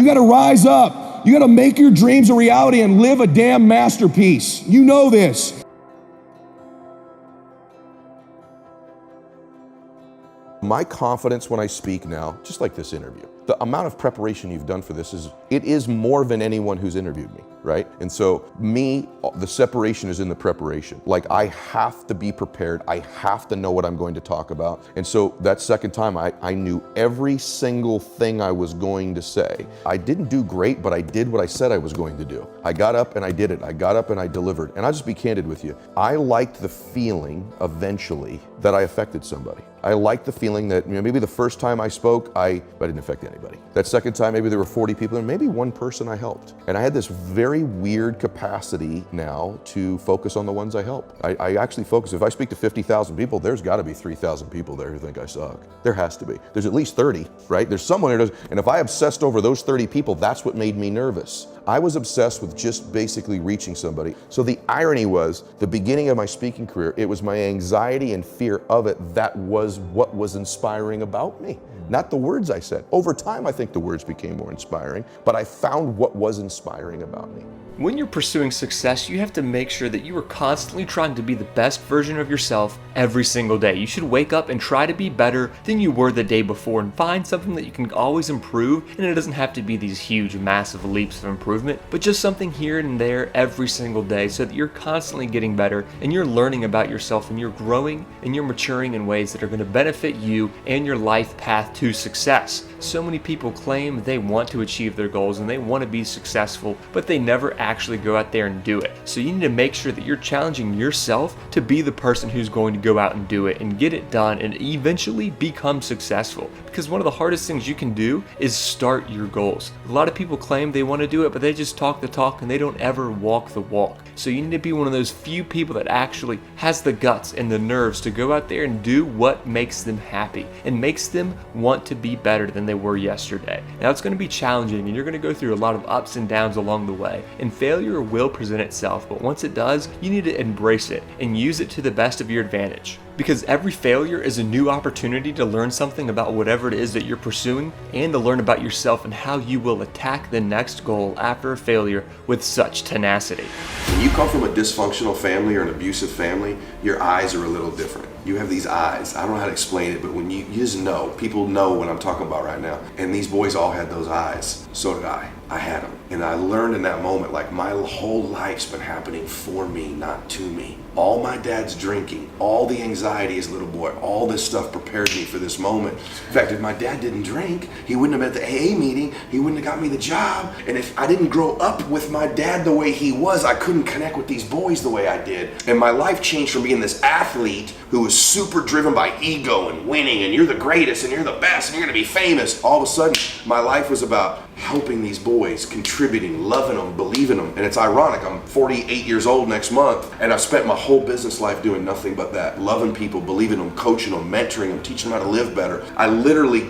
You gotta rise up. You gotta make your dreams a reality and live a damn masterpiece. You know this. My confidence when I speak now, just like this interview, the amount of preparation you've done for this is more than anyone who's interviewed me, right? And so the separation is in the preparation. Like, I have to be prepared. I have to know what I'm going to talk about. And so that second time, I knew every single thing I was going to say. I didn't do great, but I did what I said I was going to do. I got up and I did it. I got up and I delivered. And I'll just be candid with you. I liked the feeling eventually that I affected somebody. I liked the feeling that, maybe the first time I spoke, I didn't affect anybody. That second time, maybe there were 40 people and maybe one person I helped. And I had this very weird capacity now to focus on the ones I help. I actually focus. If I speak to 50,000 people, there's gotta be 3,000 people there who think I suck. There has to be. There's at least 30, right? There's someone who does. And if I obsessed over those 30 people, that's what made me nervous. I was obsessed with just basically reaching somebody. So the irony was, the beginning of my speaking career, it was my anxiety and fear of it that was what was inspiring about me. Not the words I said. Over time, I think the words became more inspiring, but I found what was inspiring about me. When you're pursuing success, you have to make sure that you are constantly trying to be the best version of yourself every single day. You should wake up and try to be better than you were the day before and find something that you can always improve. And it doesn't have to be these huge, massive leaps of improvement, but just something here and there every single day so that you're constantly getting better and you're learning about yourself and you're growing and you're maturing in ways that are going to benefit you and your life path to success. So many people claim they want to achieve their goals and they want to be successful, but they never actually go out there and do it. So you need to make sure that you're challenging yourself to be the person who's going to go out and do it and get it done and eventually become successful. Because one of the hardest things you can do is start your goals. A lot of people claim they want to do it, but they just talk the talk and they don't ever walk the walk. So you need to be one of those few people that actually has the guts and the nerves to go out there and do what makes them happy and makes them want to be better than they were yesterday. Now it's going to be challenging and you're going to go through a lot of ups and downs along the way, and failure will present itself, but once it does, you need to embrace it and use it to the best of your advantage. Because every failure is a new opportunity to learn something about whatever it is that you're pursuing and to learn about yourself and how you will attack the next goal after a failure with such tenacity. When you come from a dysfunctional family or an abusive family, your eyes are a little different. You have these eyes. I don't know how to explain it, but when you just know, people know what I'm talking about right now. And these boys all had those eyes. So did I. I had them. And I learned in that moment, like, my whole life's been happening for me, not to me. All my dad's drinking, all the anxiety as a little boy, all this stuff prepared me for this moment. In fact, if my dad didn't drink, he wouldn't have been at the AA meeting, he wouldn't have got me the job. And if I didn't grow up with my dad the way he was, I couldn't connect with these boys the way I did. And my life changed from being this athlete who was super driven by ego and winning, and you're the greatest, and you're the best, and you're gonna be famous. All of a sudden, my life was about helping these boys, contributing, loving them, believing them. And it's ironic, I'm 48 years old next month, and I've spent my whole business life doing nothing but that. Loving people, believing them, coaching them, mentoring them, teaching them how to live better.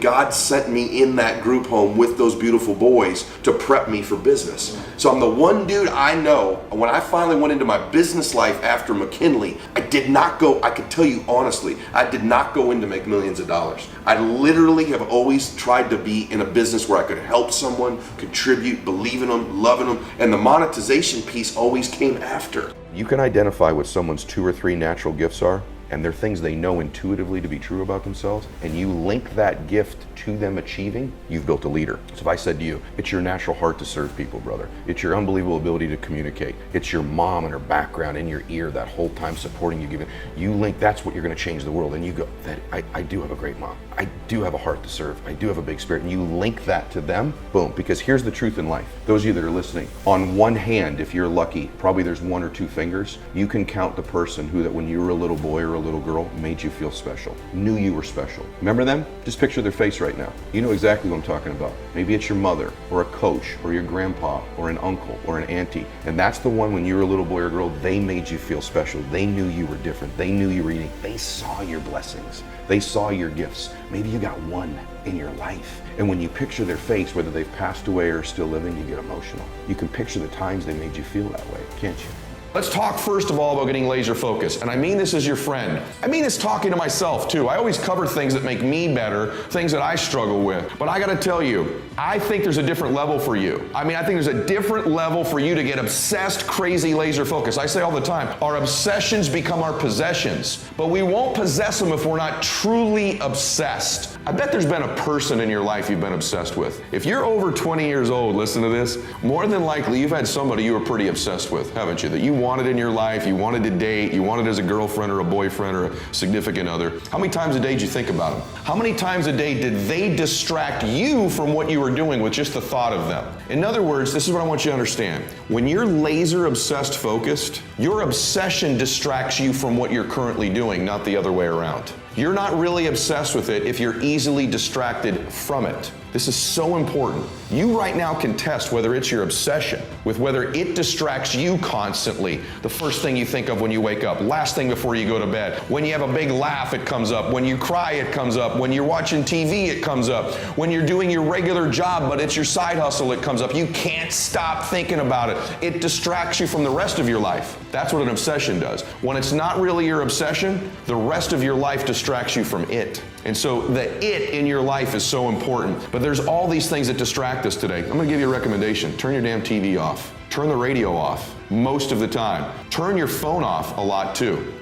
God sent me in that group home with those beautiful boys to prep me for business. So I'm the one dude I know, when I finally went into my business life after McKinley, I could tell you honestly, I did not go in to make millions of dollars. I literally have always tried to be in a business where I could help someone, contribute, believe in them, loving them, and the monetization piece always came after. You can identify what someone's 2 or 3 natural gifts are, and they're things they know intuitively to be true about themselves, and you link that gift to them achieving, you've built a leader. So if I said to you, it's your natural heart to serve people, brother. It's your unbelievable ability to communicate. It's your mom and her background in your ear that whole time supporting you, giving. You link, that's what you're gonna change the world. And you go, I do have a great mom. I do have a heart to serve. I do have a big spirit. And you link that to them, boom. Because here's the truth in life. Those of you that are listening, on one hand, if you're lucky, probably there's 1 or 2 fingers, you can count the person who that when you were a little boy or a little girl made you feel special, knew you were special. Remember them? Just picture their face right now. You know exactly what I'm talking about. Maybe it's your mother or a coach or your grandpa or an uncle or an auntie. And that's the one when you were a little boy or girl, they made you feel special. They knew you were different. They knew you were unique. They saw your blessings. They saw your gifts. Maybe you got one in your life. And when you picture their face, whether they've passed away or still living, you get emotional. You can picture the times they made you feel that way, can't you? Let's talk first of all about getting laser focused. And I mean this as your friend. I mean this talking to myself too. I always cover things that make me better, things that I struggle with. But I gotta tell you, I think there's a different level for you. I mean, I think there's a different level for you to get obsessed, crazy, laser focus. I say all the time, our obsessions become our possessions, but we won't possess them if we're not truly obsessed. I bet there's been a person in your life you've been obsessed with. If you're over 20 years old, listen to this, more than likely you've had somebody you were pretty obsessed with, haven't you? That you wanted in your life, you wanted to date, you wanted as a girlfriend or a boyfriend or a significant other. How many times a day did you think about them? How many times a day did they distract you from what you were doing with just the thought of them? In other words, this is what I want you to understand. When you're laser obsessed focused, your obsession distracts you from what you're currently doing, not the other way around. You're not really obsessed with it if you're easily distracted from it. This is so important. You right now can test whether it's your obsession with whether it distracts you constantly. The first thing you think of when you wake up, last thing before you go to bed. When you have a big laugh, it comes up. When you cry, it comes up. When you're watching TV, it comes up. When you're doing your regular job, but it's your side hustle, it comes up. You can't stop thinking about it. It distracts you from the rest of your life. That's what an obsession does. When it's not really your obsession, the rest of your life distracts you from it. And so the it in your life is so important. But there's all these things that distract us today. I'm gonna give you a recommendation. Turn your damn TV off. Turn the radio off most of the time. Turn your phone off a lot too.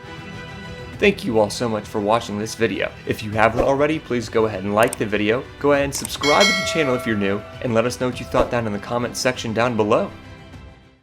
Thank you all so much for watching this video. If you haven't already, please go ahead and like the video. Go ahead and subscribe to the channel if you're new, and let us know what you thought down in the comments section down below.